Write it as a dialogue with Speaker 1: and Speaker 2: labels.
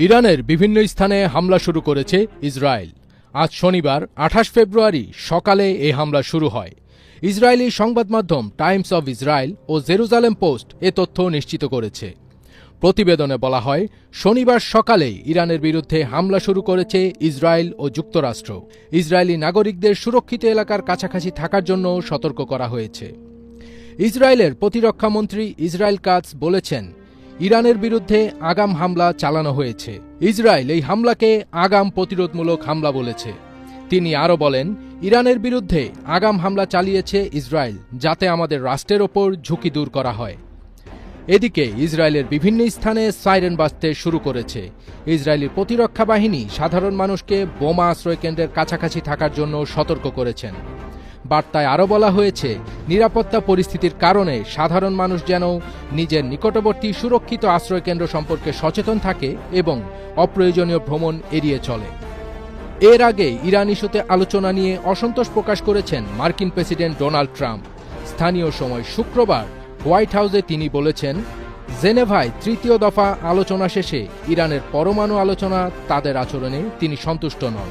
Speaker 1: ইরানের বিভিন্ন স্থানে হামলা শুরু করেছে ইসরায়েল। আজ শনিবার 28 ফেব্রুয়ারি সকালে এই হামলা শুরু হয়। ইসরায়েলি সংবাদ মাধ্যম টাইমস অব ইসরায়েল ও জেরুজালেম পোস্ট এ তথ্য নিশ্চিত করেছে। প্রতিবেদনে বলা হয়, শনিবার সকালে ইরানের বিরুদ্ধে হামলা শুরু করেছে ইসরায়েল ও যুক্তরাষ্ট্র। ইসরায়েলি নাগরিকদের সুরক্ষিত এলাকার কাছাকাছি থাকার জন্য সতর্ক করা হয়েছে। ইসরায়েলের প্রতিরক্ষা মন্ত্রী ইসরায়েল কাটজ বলেছেন, ইরানের বিরুদ্ধে আগাম হামলা চালানো হয়েছে। ইসরায়েল এই হামলাকে আগাম প্রতিরোধমূলক হামলা বলেছে। তিনি আরও বলেন, ইরানের বিরুদ্ধে আগাম হামলা চালিয়েছে ইসরায়েল, যাতে আমাদের রাষ্ট্রের ওপর ঝুঁকি দূর করা হয়। এদিকে ইসরায়েলের বিভিন্ন স্থানে সাইরেন বাজতে শুরু করেছে। ইসরায়েলি প্রতিরক্ষা বাহিনী সাধারণ মানুষকে বোমা আশ্রয়কেন্দ্রের কাছাকাছি থাকার জন্য সতর্ক করেছেন। বার্তায় আরও বলা হয়েছে, নিরাপত্তা পরিস্থিতির কারণে সাধারণ মানুষ যেন নিজের নিকটবর্তী সুরক্ষিত আশ্রয়কেন্দ্র সম্পর্কে সচেতন থাকে এবং অপ্রয়োজনীয় ভ্রমণ এড়িয়ে চলে। এর আগে ইরান ইস্যুতে আলোচনা নিয়ে অসন্তোষ প্রকাশ করেছেন মার্কিন প্রেসিডেন্ট ডোনাল্ড ট্রাম্প। স্থানীয় সময় শুক্রবার হোয়াইট হাউসে তিনি বলেছেন, জেনেভায় তৃতীয় দফা আলোচনা শেষে ইরানের পরমাণু আলোচনা তাদের আচরণে তিনি সন্তুষ্ট নন।